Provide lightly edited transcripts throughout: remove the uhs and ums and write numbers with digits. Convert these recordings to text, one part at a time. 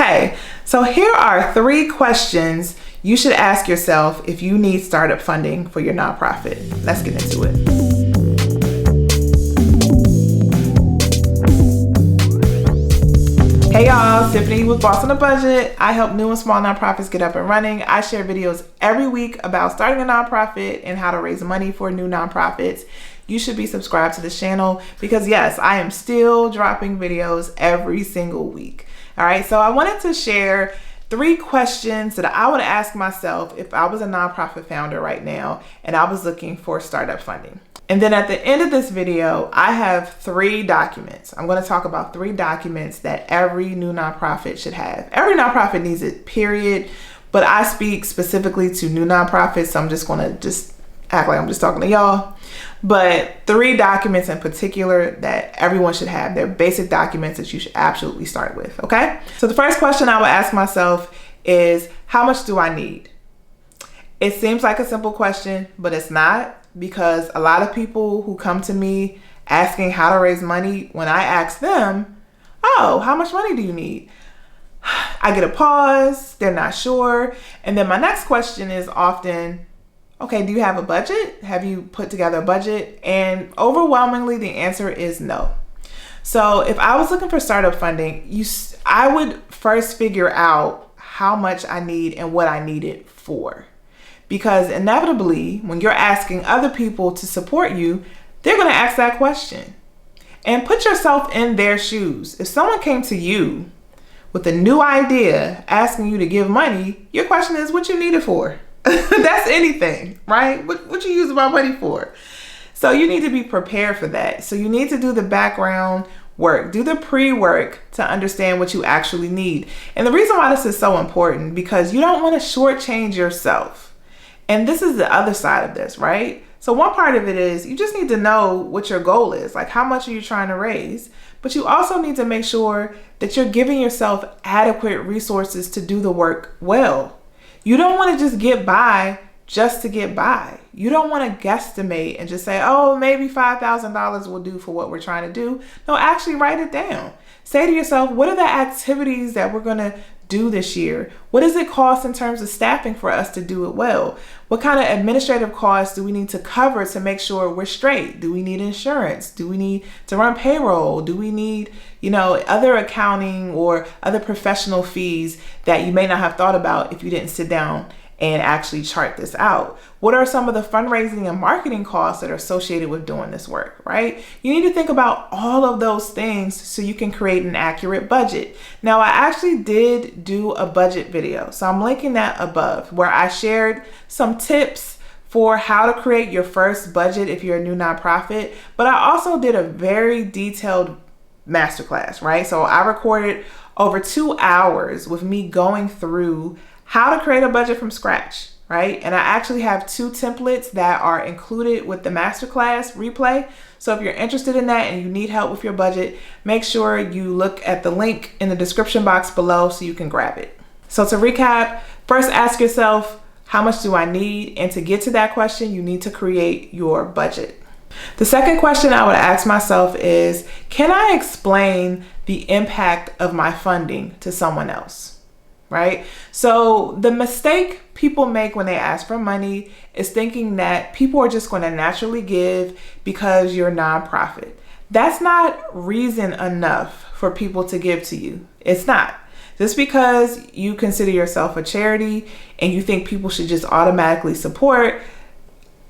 Okay, so here are 3 questions you should ask yourself if you need startup funding for your nonprofit. Let's get into it. Hey y'all, Tiffany with Boss on a Budget. I help new and small nonprofits get up and running. I share videos every week about starting a nonprofit and how to raise money for new nonprofits. You should be subscribed to this channel because yes, I am still dropping videos every single week. All right, so I wanted to share 3 questions that I would ask myself if I was a nonprofit founder right now and I was looking for startup funding. And then at the end of this video, I have 3 documents. I'm going to talk about 3 documents that every new nonprofit should have. Every nonprofit needs it, period. But I speak specifically to new nonprofits, so I'm just going to act like I'm just talking to y'all. But 3 documents in particular that everyone should have. They're basic documents that you should absolutely start with, okay? So the first question I would ask myself is, how much do I need? It seems like a simple question, but it's not, because a lot of people who come to me asking how to raise money, when I ask them, oh, how much money do you need? I get a pause, they're not sure. And then my next question is often, okay, do you have a budget? Have you put together a budget? And overwhelmingly, the answer is no. So if I was looking for startup funding, I would first figure out how much I need and what I need it for. Because inevitably, when you're asking other people to support you, they're going to ask that question. And put yourself in their shoes. If someone came to you with a new idea asking you to give money, your question is what you need it for. That's anything, right? What you use my money for. So you need to be prepared for that. So you need to do the background work, do the pre-work to understand what you actually need. And the reason why this is so important, because you don't want to shortchange yourself. And this is the other side of this, right? So one part of it is you just need to know what your goal is, like how much are you trying to raise? But you also need to make sure that you're giving yourself adequate resources to do the work well. You don't want to just get by just to get by. You don't want to guesstimate and just say, oh, maybe $5,000 will do for what we're trying to do. No, actually write it down. Say to yourself, what are the activities that we're going to do this year? What does it cost in terms of staffing for us to do it well? What kind of administrative costs do we need to cover to make sure we're straight? Do we need insurance? Do we need to run payroll? Do we need, other accounting or other professional fees that you may not have thought about if you didn't sit down and actually chart this out? What are some of the fundraising and marketing costs that are associated with doing this work, right? You need to think about all of those things so you can create an accurate budget. Now, I actually did do a budget video, so I'm linking that above, where I shared some tips for how to create your first budget if you're a new nonprofit, but I also did a very detailed masterclass, right? So I recorded over 2 hours with me going through how to create a budget from scratch, right? And I actually have 2 templates that are included with the masterclass replay. So if you're interested in that and you need help with your budget, make sure you look at the link in the description box below so you can grab it. So to recap, first ask yourself, how much do I need? And to get to that question, you need to create your budget. The second question I would ask myself is, can I explain the impact of my funding to someone else? Right? So the mistake people make when they ask for money is thinking that people are just going to naturally give because you're a nonprofit. That's not reason enough for people to give to you. It's not. Just because you consider yourself a charity and you think people should just automatically support,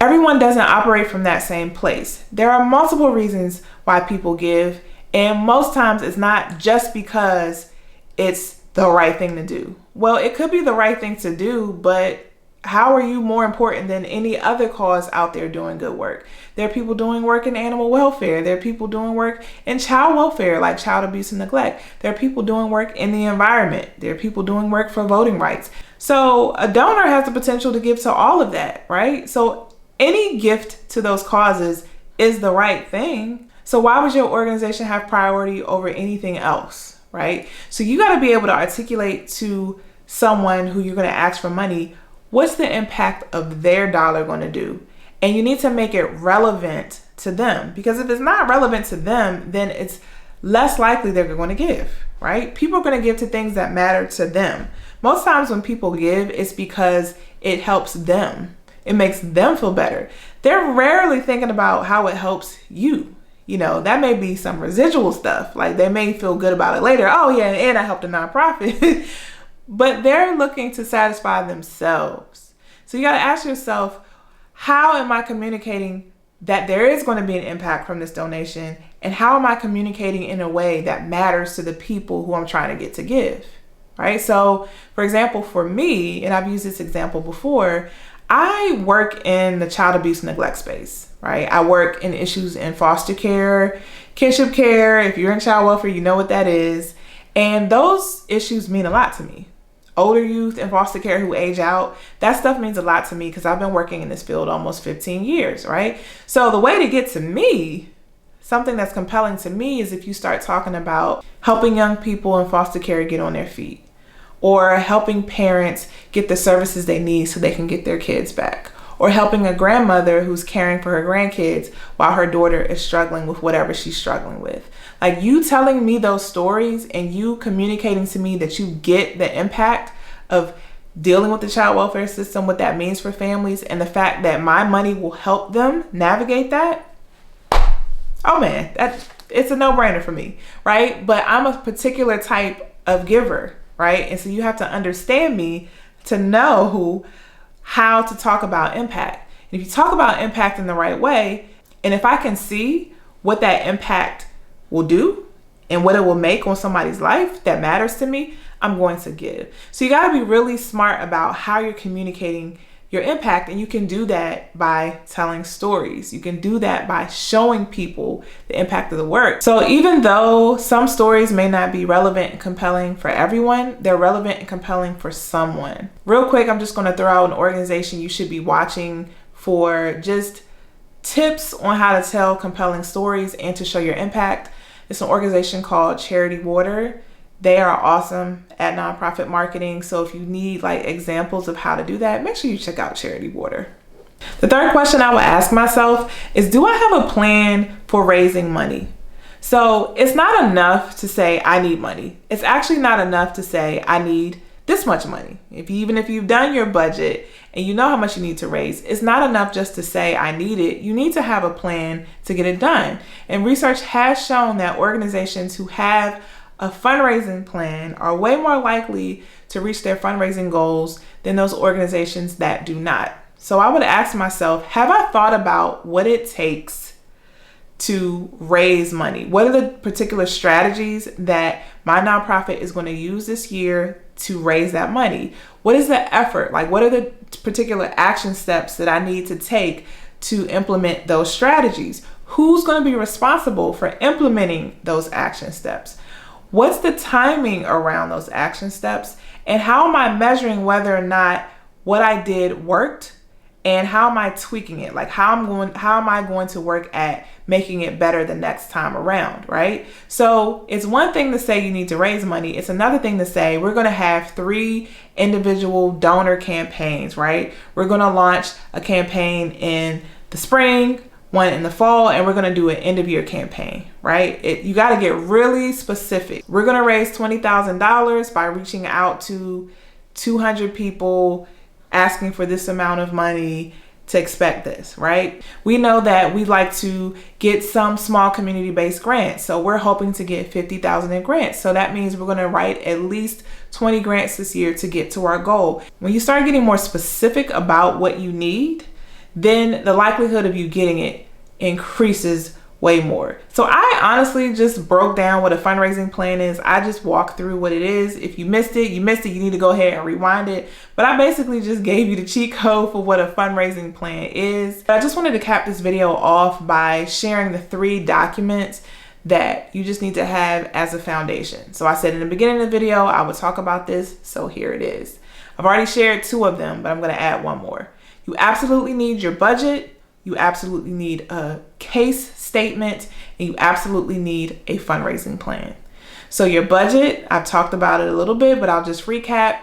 everyone doesn't operate from that same place. There are multiple reasons why people give, and most times it's not just because it's the right thing to do. Well, it could be the right thing to do, but how are you more important than any other cause out there doing good work? There are people doing work in animal welfare. There are people doing work in child welfare, like child abuse and neglect. There are people doing work in the environment. There are people doing work for voting rights. So a donor has the potential to give to all of that, right? So any gift to those causes is the right thing. So why would your organization have priority over anything else, right? So you got to be able to articulate to someone who you're going to ask for money, what's the impact of their dollar going to do? And you need to make it relevant to them, because if it's not relevant to them, then it's less likely they're going to give, right? People are going to give to things that matter to them. Most times when people give, it's because it helps them. It makes them feel better. They're rarely thinking about how it helps you. You know, that may be some residual stuff. Like they may feel good about it later. Oh yeah, and I helped a nonprofit. But they're looking to satisfy themselves. So you got to ask yourself, how am I communicating that there is going to be an impact from this donation? And how am I communicating in a way that matters to the people who I'm trying to get to give? Right? So for example, for me, and I've used this example before, I work in the child abuse neglect space, right? I work in issues in foster care, kinship care. If you're in child welfare, you know what that is. And those issues mean a lot to me. Older youth in foster care who age out, that stuff means a lot to me because I've been working in this field almost 15 years, right? So the way to get to me, something that's compelling to me, is if you start talking about helping young people in foster care get on their feet, or helping parents get the services they need so they can get their kids back, or helping a grandmother who's caring for her grandkids while her daughter is struggling with whatever she's struggling with. Like you telling me those stories and you communicating to me that you get the impact of dealing with the child welfare system, what that means for families, and the fact that my money will help them navigate that. Oh man, it's a no-brainer for me, right? But I'm a particular type of giver, right? And so you have to understand me to know how to talk about impact. And if you talk about impact in the right way, and if I can see what that impact will do and what it will make on somebody's life that matters to me, I'm going to give. So you got to be really smart about how you're communicating your impact. And you can do that by telling stories. You can do that by showing people the impact of the work. So even though some stories may not be relevant and compelling for everyone, they're relevant and compelling for someone. Real quick, I'm just going to throw out an organization you should be watching for just tips on how to tell compelling stories and to show your impact. It's an organization called Charity Water. They are awesome at nonprofit marketing. So if you need like examples of how to do that, make sure you check out Charity Water. The third question I would ask myself is, do I have a plan for raising money? So it's not enough to say I need money. It's actually not enough to say I need this much money. Even if you've done your budget and you know how much you need to raise, it's not enough just to say I need it. You need to have a plan to get it done. And research has shown that organizations who have a fundraising plan are way more likely to reach their fundraising goals than those organizations that do not. So I would ask myself, have I thought about what it takes to raise money? What are the particular strategies that my nonprofit is going to use this year to raise that money? What is the effort? Like, what are the particular action steps that I need to take to implement those strategies? Who's going to be responsible for implementing those action steps? What's the timing around those action steps? And how am I measuring whether or not what I did worked? And how am I tweaking it? Like how am I going to work at making it better the next time around, right? So it's one thing to say you need to raise money. It's another thing to say we're going to have 3 individual donor campaigns, right? We're going to launch a campaign in the spring, one in the fall, and we're going to do an end of year campaign, right? You got to get really specific. We're going to raise $20,000 by reaching out to 200 people, asking for this amount of money to expect this, right? We know that we like to get some small community-based grants. So we're hoping to get 50,000 in grants. So that means we're going to write at least 20 grants this year to get to our goal. When you start getting more specific about what you need, then the likelihood of you getting it increases way more. So I honestly just broke down what a fundraising plan is. I just walked through what it is. If you missed it, you missed it. You need to go ahead and rewind it. But I basically just gave you the cheat code for what a fundraising plan is. I just wanted to cap this video off by sharing the 3 documents that you just need to have as a foundation. So I said in the beginning of the video, I would talk about this. So here it is. I've already shared 2 of them, but I'm going to add 1 more. You absolutely need your budget. You absolutely need a case statement, and you absolutely need a fundraising plan. So your budget, I've talked about it a little bit, but I'll just recap.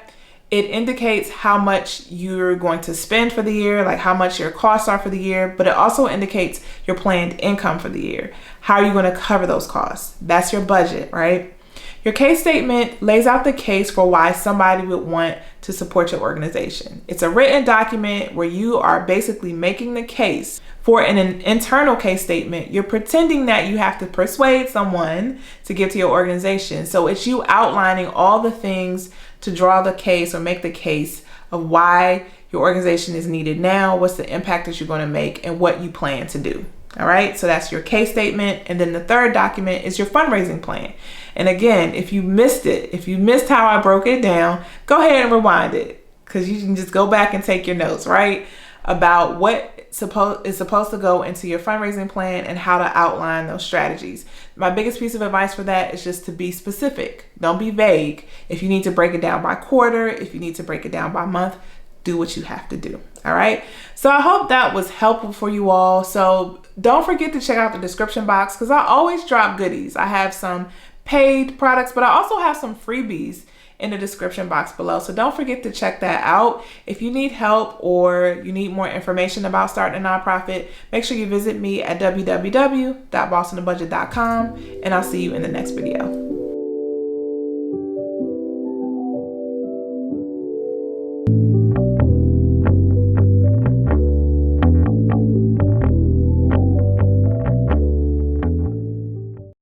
It indicates how much you're going to spend for the year, like how much your costs are for the year, but it also indicates your planned income for the year. How are you going to cover those costs? That's your budget, right? Your case statement lays out the case for why somebody would want to support your organization. It's a written document where you are basically making the case. For an internal case statement, you're pretending that you have to persuade someone to give to your organization. So it's you outlining all the things to draw the case or make the case of why your organization is needed now, what's the impact that you're going to make, and what you plan to do. All right, so that's your case statement. And then the third document is your fundraising plan. And again, if you missed it, if you missed how I broke it down, go ahead and rewind it, because you can just go back and take your notes, right? About what is supposed to go into your fundraising plan and how to outline those strategies. My biggest piece of advice for that is just to be specific. Don't be vague. If you need to break it down by quarter, if you need to break it down by month, do what you have to do. All right. So I hope that was helpful for you all. So don't forget to check out the description box, because I always drop goodies. I have some paid products, but I also have some freebies in the description box below. So don't forget to check that out. If you need help or you need more information about starting a nonprofit, make sure you visit me at www.bossonabudget.com, and I'll see you in the next video.